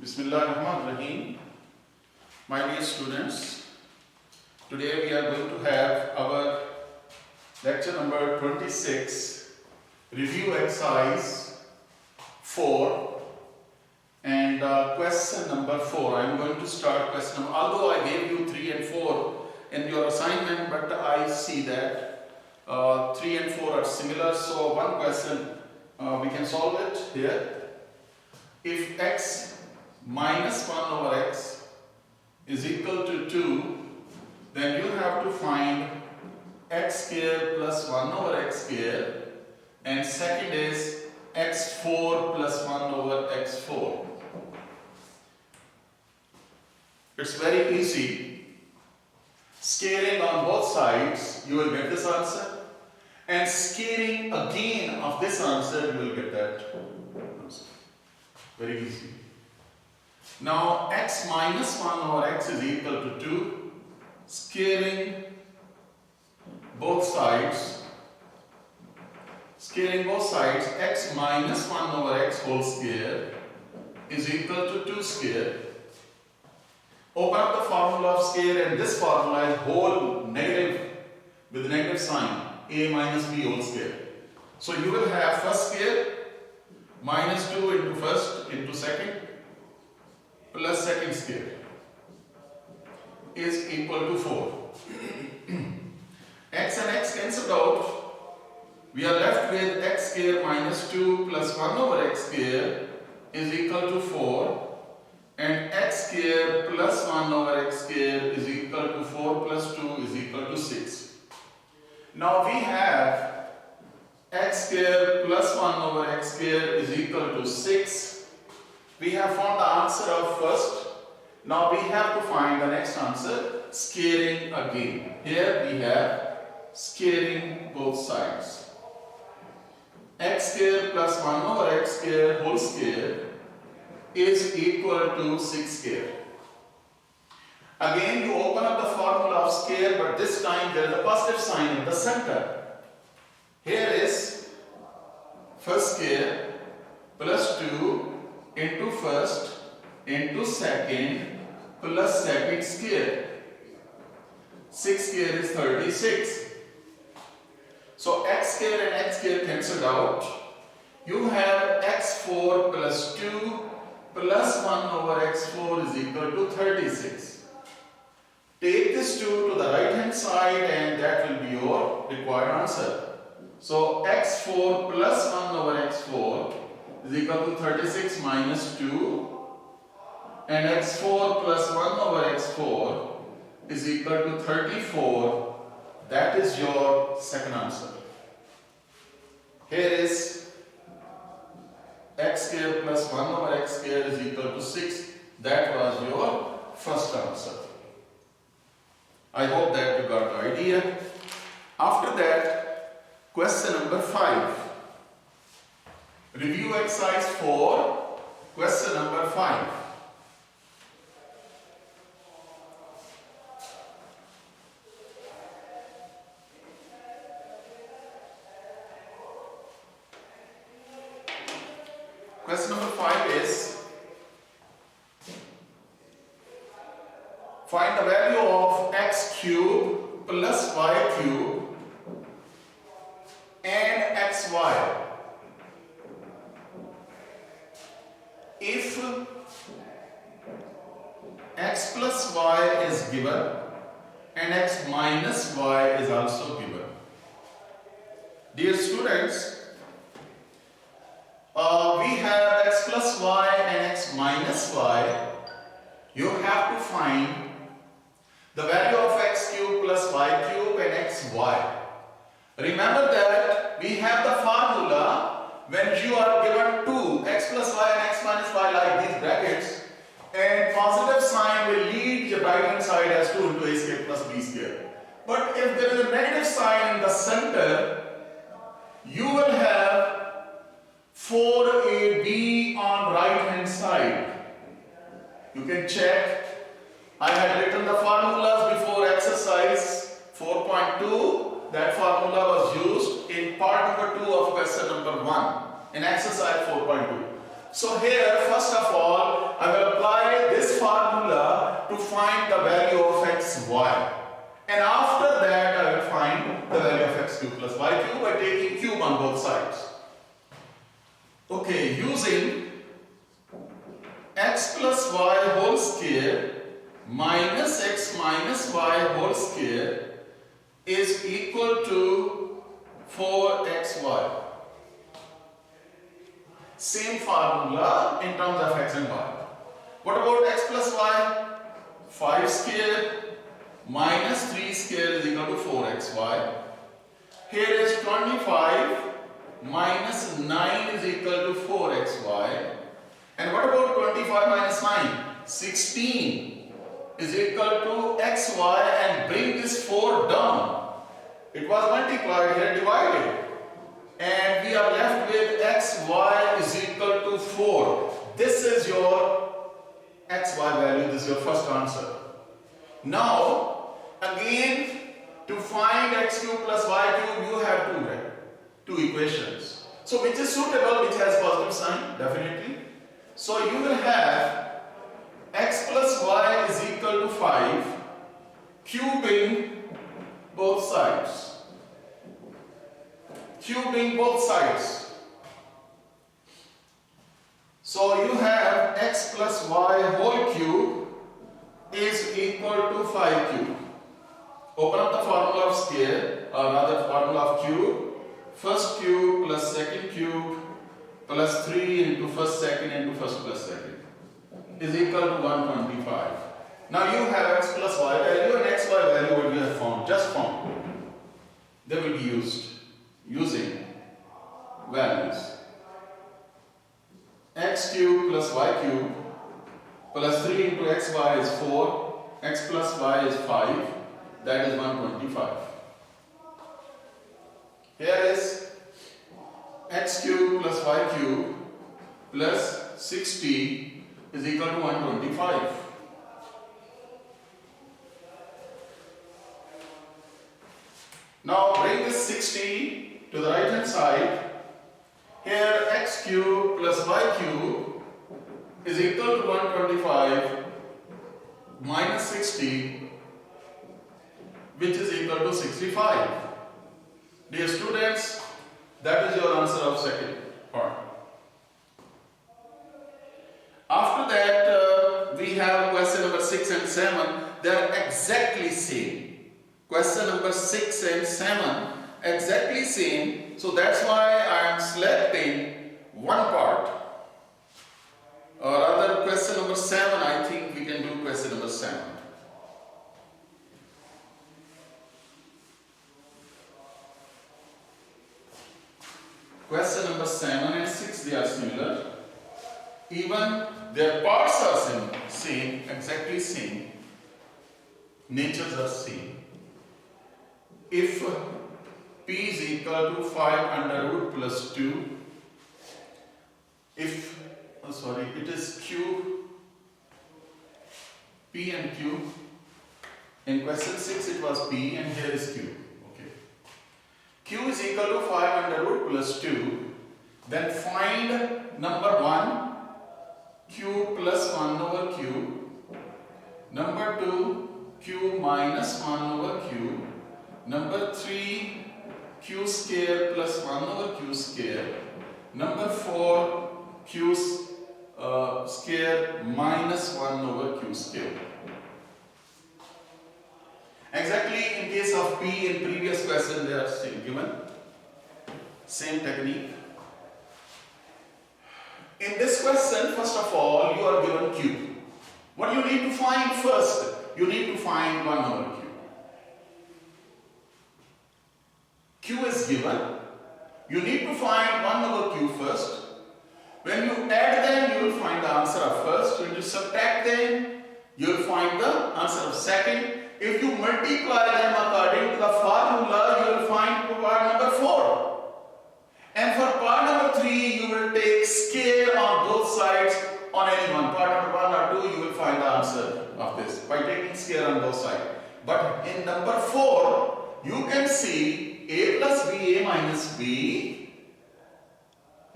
Bismillahirrahmanirrahim. My dear students, today we are going to have our lecture number 26, review exercise 4 and question number 4. I am going to start question number, although I gave you 3 and 4 in your assignment, but I see that 3 and 4 are similar, so one question we can solve it here. If x minus 1 over x is equal to 2, then you have to find x square plus 1 over x square, and second is x4 plus 1 over x4. It's very easy. Scaling on both sides, you will get this answer, and scaling again of this answer, you will get that answer. Very easy. Now x minus 1 over x is equal to 2. Scaling both sides, x minus 1 over x whole square is equal to 2 square. Open up the formula of square, and this formula is whole negative with negative sign, a minus b whole square. So you will have first square minus 2 into first into second plus second square is equal to 4. X and x cancelled out. We are left with x square minus 2 plus 1 over x square is equal to 4, and x square plus 1 over x square is equal to 4 plus 2 is equal to 6. Now we have x square plus 1 over x square is equal to 6. We have found the answer of first. Now we have to find the next answer, scaling again. Here we have scaling both sides. X square plus 1 over x square whole square is equal to 6 square. Again you open up the formula of square, but this time there is a positive sign in the center. Here is first square plus 2 into first into second plus second square. 6 square is 36. So x square and x square cancelled out. You have x4 plus 2 plus 1 over x4 is equal to 36. Take this 2 to the right hand side, and that will be your required answer. So x4 plus 1 over x4 is equal to 36 minus 2, and x4 plus 1 over x4 is equal to 34. That is your second answer. Here is x square plus 1 over x square is equal to 6. That was your first answer. I hope that you got the idea. After that, question number 5. Review exercise 4, question number 5. Question number 5 is, find the value of x cube plus y cube and xy if x plus y is given and x minus y is also given. Dear students, we have x plus y and x minus y. You have to find the value of x cube plus y cube and xy. Remember that we have the formula when you are given 2 x plus y and x minus y like these brackets, and positive sign will lead the right hand side as 2 into a square plus b square. But if there is a negative sign in the center, you will have 4ab on right hand side. You can check. I had written the formulas before exercise 4.2. That formula was used in part number 2 of question number 1 in exercise 4.2. So here, first of all, I will apply this formula to find the value of x, y. And after that, I will find the value of x cube plus y cube by taking cube on both sides. Okay, using x plus y whole square minus x minus y whole square is equal to 4xy. Same formula in terms of x and y. What about x plus y? 5 square minus 3 square is equal to 4xy. Here is 25 minus 9 is equal to 4xy. And what about 25 minus 9? 16 is equal to xy, and bring this 4 down. It was multiplied here, divided. And we are left with xy is equal to 4. This is your xy value, this is your first answer. Now, again, to find x cube plus y cube, you have two equations. So which is suitable, which has positive sign? Definitely. So you will have x plus y is equal to 5, cubing both sides. Cubing both sides. So you have x plus y whole cube is equal to 5 cube. Open up the formula of square, or rather formula of cube. First cube plus second cube plus 3 into first second into first plus second is equal to 125. Now you have x plus y value and xy value what we have found, just found. They will be used using values. X cube plus y cube plus 3 into xy is 4, x plus y is 5, that is 125. Here is x cube plus y cube plus 60 is equal to 125. Now bring this 60 to the right hand side. Here x cube plus y cube is equal to 125 minus 60, which is equal to 65. Dear students, that is your answer of second part. After that, we have question number 6 and 7. They are exactly same. Question number 6 and 7 exactly same. So that's why I am selecting one part. Or rather, question number 7, I think we can do question number 7. Question number 7 and 6, they are similar. Even their parts are same, exactly same. Natures are same. If p is equal to 5 under root plus 2, if, it is q, p and q. In question 6 it was p and here is q. Q is equal to 5 under root plus 2, then find number 1, q plus 1 over q, number 2, q minus 1 over q, number 3, q square plus 1 over q square, number 4, q square minus 1 over q square. Exactly in case of P in previous question they are still given. Same technique. In this question, first of all, you are given Q. What you need to find first? You need to find 1 over Q. Q is given. You need to find 1 over Q first. When you add them, you will find the answer of first. When you subtract them, you will find the answer of second. If you multiply them according to the formula, you will find part number 4. And for part number 3, you will take scale on both sides on any one. Part number 1 or 2, you will find the answer of this by taking scale on both sides. But in number 4, you can see a plus ba minus b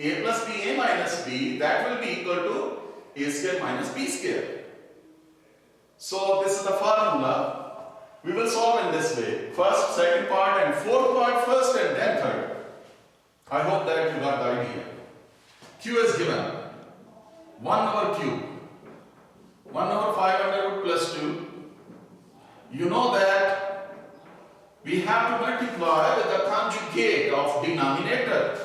a plus ba minus b, that will be equal to a square minus b square. So this is the formula. We will solve in this way. First, second part and fourth part first and then third. I hope that you got the idea. Q is given 1 over q, 1 over 5 under root plus 2. You know that we have to multiply with the conjugate of denominator.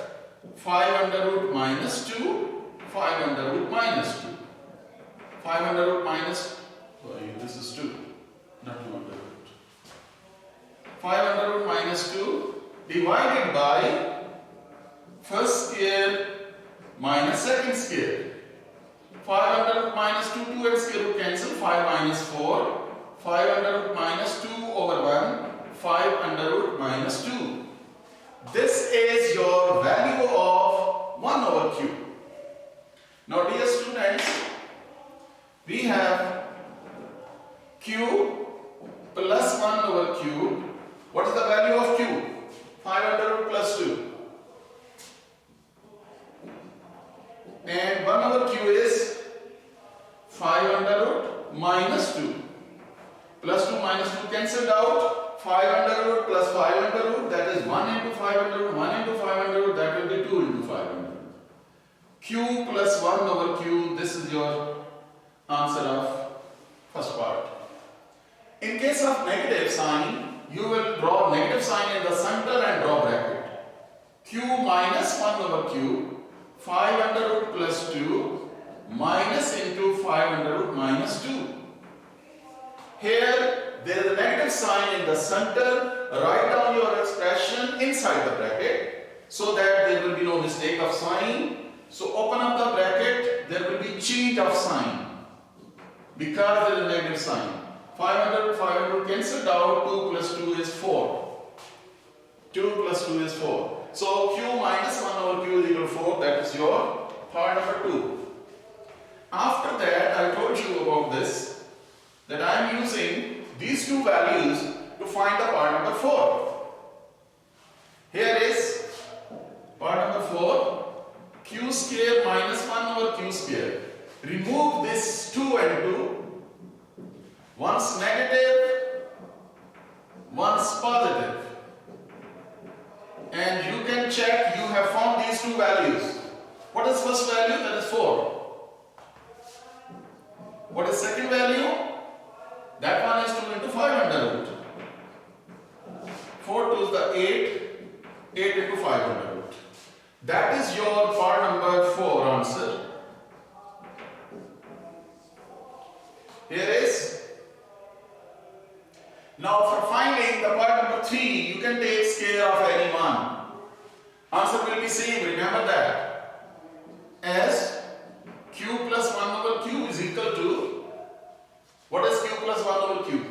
5 under root minus 2, 5 under root minus 2. 5 under root minus, sorry, this is 2, not 2 under root. 5 under root minus 2 divided by first square minus second square. 5 under root minus 2, 2 and square root cancel, 5 minus 4. 5 under root minus 2 over 1, 5 under root minus 2. This is your value of 1 over q. Now dear students, we have q plus 1 over q. What is the value of q? 5 under root plus 2. And 1 over q is 5 under root minus 2. Plus 2 minus 2 cancelled out. 5 under root plus 5 under root, that is 1 into 5 under root, 1 into 5 under root, that will be 2 into 5 under root. Q plus 1 over q, this is your answer of first part. In case of negative sign, you will draw negative sign in the center and draw bracket. Q minus 1 over q, 5 under root plus 2 minus into 5 under root minus 2. Here there is a negative sign in the center. Write down your expression inside the bracket so that there will be no mistake of sign. So open up the bracket, there will be change of sign because there is a negative sign. 500 cancelled out, 2 plus 2 is 4. 2 plus 2 is 4. So q minus 1 over q is equal to 4, that is your part number 2. After that, I told you about this, that I am using these two values to find the part number 4. Here is part number 4, q square minus 1 over q square. Remove this 2 and 2. One's negative, one's positive. And you can check, you have found these two values. What is first value? That is 4. What is second value? That one is 2 into 5 under root. 4 2 is the 8, 8 into 5 under root. That is your part number 4 answer. Here is. Now for finding the part number 3, you can take scale of any one. Answer will be same, remember that. As q plus 1 over q is equal to, what is q plus 1 over q?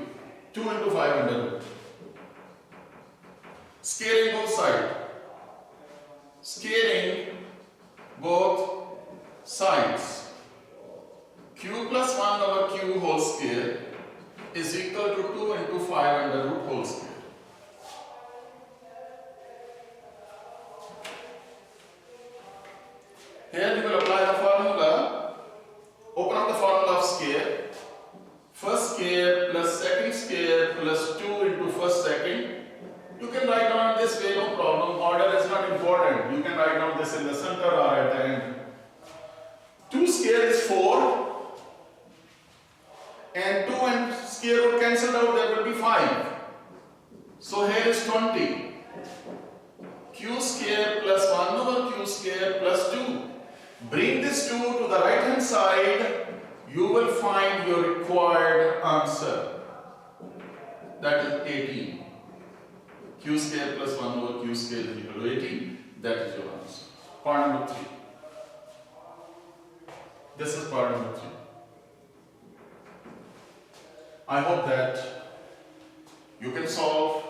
2 into 5 under root. Scaling both sides. Scaling both sides. Q plus 1 over q whole square is equal to 2 into 5 under root whole square. Here you will apply the formula. Open up the formula of scale. First scale plus second scale plus 2 into first second. You can write down this way, no problem. Order is not important. You can write down this in the center or at the end. 2 square is 4. And 2 and square root cancelled out, there will be 5. So here is 20. Q square plus 1 over q square plus 2. Bring this 2 to the right hand side. You will find your required answer. That is 18. Q square plus 1 over q square is equal to 18. That is your answer. Part number 3. This is part number 3. I hope that you can solve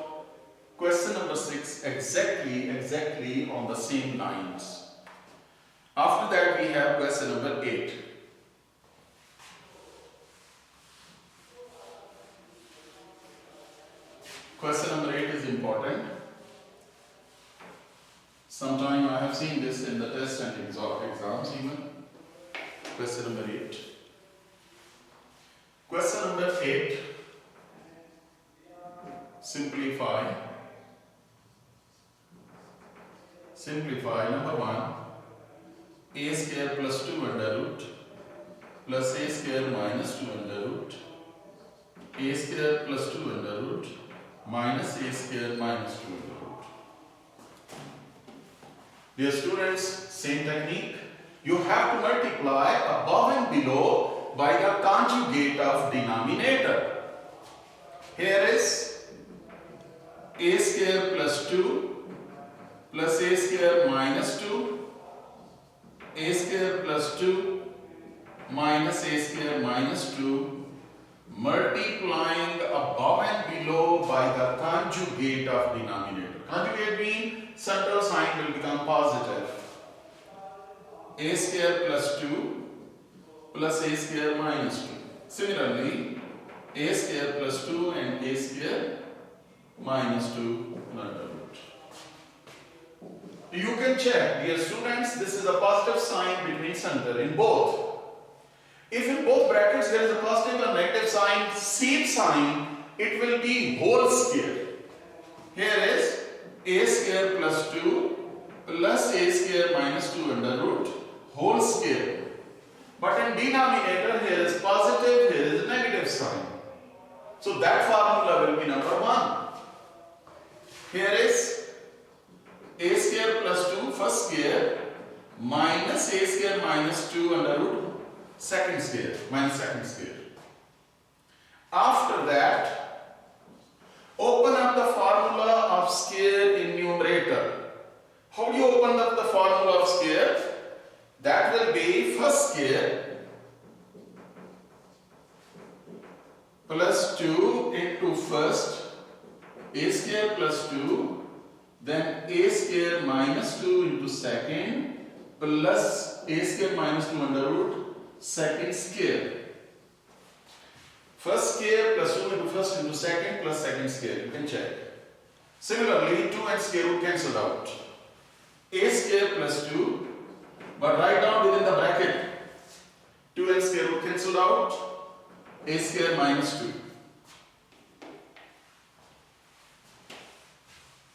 question number 6 exactly on the same lines. After that we have question number 8. Question number 8 is important. Sometime I have have seen this in the test and exams even. Question number 8. Question number 8. Simplify. Simplify. Number 1. A square plus 2 under root plus a square minus 2 under root. A square plus 2 under root minus a square minus 2 under root. Dear students, same technique. You have to multiply above and below by the conjugate of denominator. Here is a square plus 2 plus a square minus 2, a square plus 2 minus a square minus 2, multiplying above and below by the conjugate of denominator. Conjugate means central sign will become positive. A square plus 2 plus a square minus 2. Similarly, a square plus 2 and a square minus 2 under root. You can check, dear students, this is a positive sign between center in both. If in both brackets there is a positive or negative sign, same sign, it will be whole square. Here is a square plus 2 plus a square minus 2 under root, whole square. But in denominator, here is positive, here is a negative sign. So that formula will be number 1. Here is a square plus 2 first square minus a square minus 2 under root second square minus second square. After that, open up the formula of square in numerator. How do you open up the formula of square? That will be first square plus 2 into first, a square plus 2, then a square minus 2 into second, plus a square minus 2 under root second square. First square plus 2 into first into second plus second square. You can check. Similarly, 2 and square root cancelled out. A square plus 2, but write down within the bracket. 2 and square root cancelled out. A square minus 2.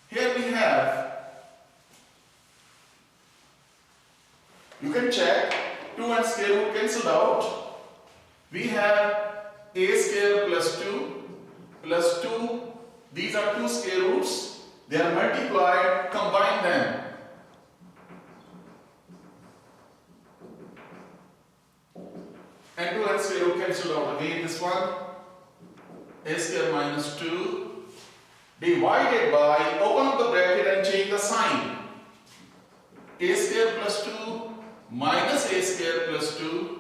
Here we have, you can check, 2 and square root cancelled out. We have a square plus 2 plus 2. These are two square roots. They are multiplied, combine them. And 2 and square root cancelled out. Again this one, a square minus 2 divided by, open up the bracket and change the sign. A square plus 2 minus a square plus 2.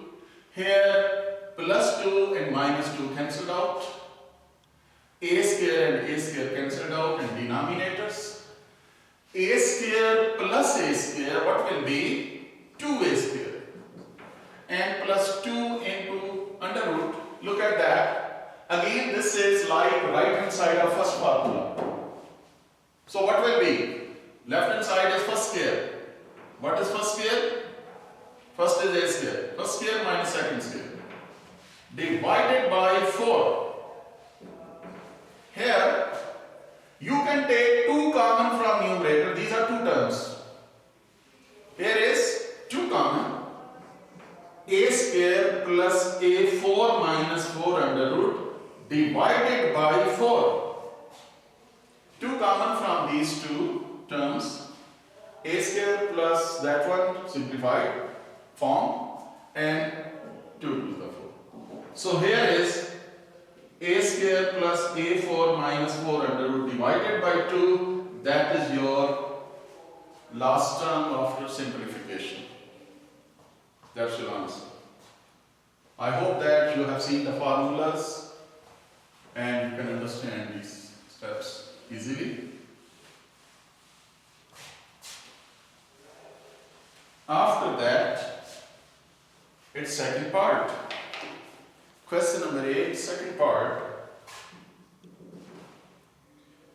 Here plus 2 and minus 2 cancelled out. A square and a square cancelled out in denominators. A square plus a square, what will be? 2a square. And plus 2 into under root. Look at that. Again, this is like right hand side of first formula. So what will be? Left hand side is first square. What is first square? First is a square. First square minus second square. Divided by 4. Here, you can take 2 common from numerator. These are 2 terms. Here is 2 common. A square plus a4 minus 4 under root divided by 4. 2 common from these 2 terms. A square plus that one simplified form and 2 to the 4. So here is a square plus a4 minus 4 under root divided by 2. That is your last term after simplification. That's your answer. I hope that you have seen the formulas and you can understand these steps easily. After that, it's second part. Question number 8, second part.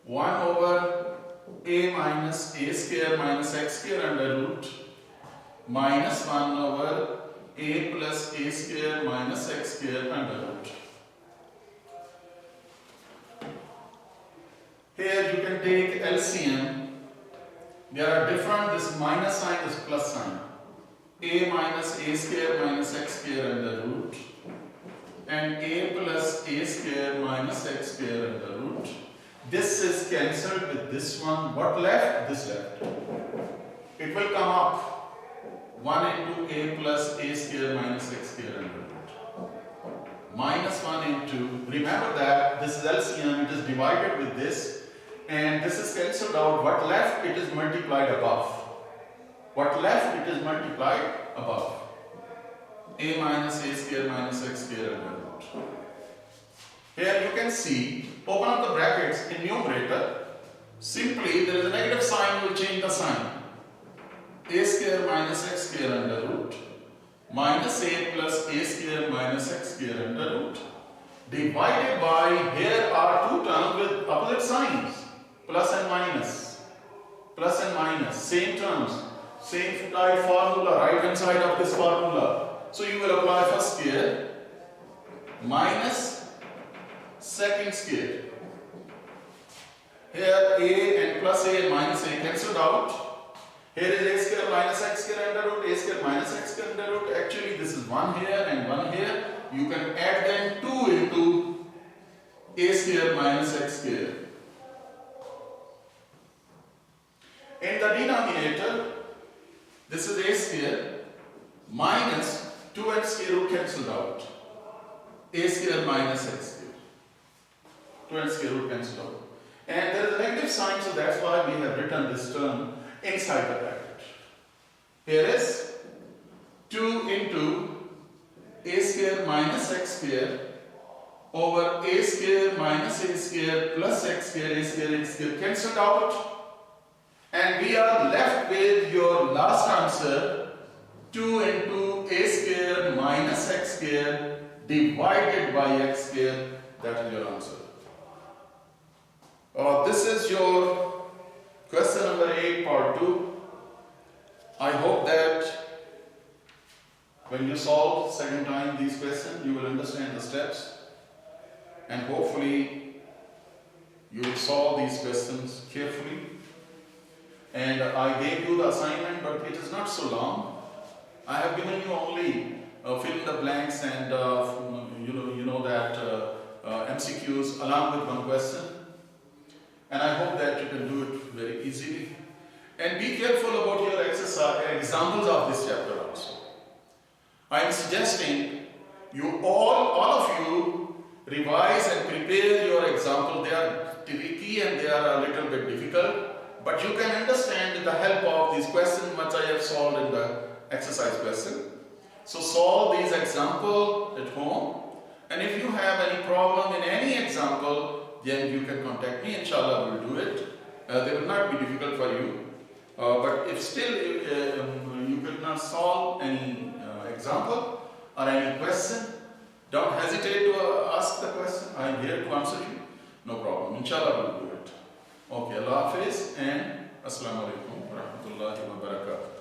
1 over a minus a square minus x square under root minus 1 over a plus a square minus x square under root. Here you can take LCM. There are different, this minus sign, this plus sign. A minus a square minus x square under root and a plus a square minus x square under root. This is cancelled with this one. What left? This left. It will come up 1 into a plus a square minus x square under root. Minus 1 into, remember that this is LCM, it is divided with this and this is cancelled out. What left? It is multiplied above. What left? It is multiplied above. A minus a square minus x square under root. Here you can see, open up the brackets in numerator. Simply there is a negative sign, we will change the sign. A square minus x square under root minus a plus a square minus x square under root divided by, here are two terms with opposite signs, plus and minus. Plus and minus, same terms, same type formula, right hand side of this formula. So you will apply first square minus second square. Here a and plus a and minus a cancelled out. Here is a square minus x square under root, a square minus x square under root. Actually this is 1 here and 1 here. You can add them 2 into a square minus x square. In the denominator, this is a square minus 2 and square root cancelled out. A square minus x square. 2 and square root cancelled out. And there is a negative sign, so that's why we have written this term inside the bracket. Here is 2 into a square minus x square over a square minus a square plus x square, a square x square cancelled out. And we are left with your last answer, 2 into a square minus x square divided by x square. That is your answer. This is your question number 8, part 2. I hope that when you solve second time these questions, you will understand the steps and hopefully you will solve these questions carefully. And I gave you the assignment, but it is not so long. I have given you only fill in the blanks and you know that MCQs along with one question. And I hope that you can do it very easily. And be careful about your examples of this chapter also. I am suggesting you all of you revise and prepare your example. They are tricky and they are a little bit difficult, but you can understand with the help of these questions which I have solved in the exercise question. So solve these examples at home, and if you have any problem in any example, then you can contact me. Inshallah, we will do it. They will not be difficult for you. But if still you could not solve any example or any question, don't hesitate to ask the question. I am here to answer you. No problem. Inshallah, we will do it. Okay, Allah Hafiz and Assalamu alaikum wa rahmatullahi wa barakatuh.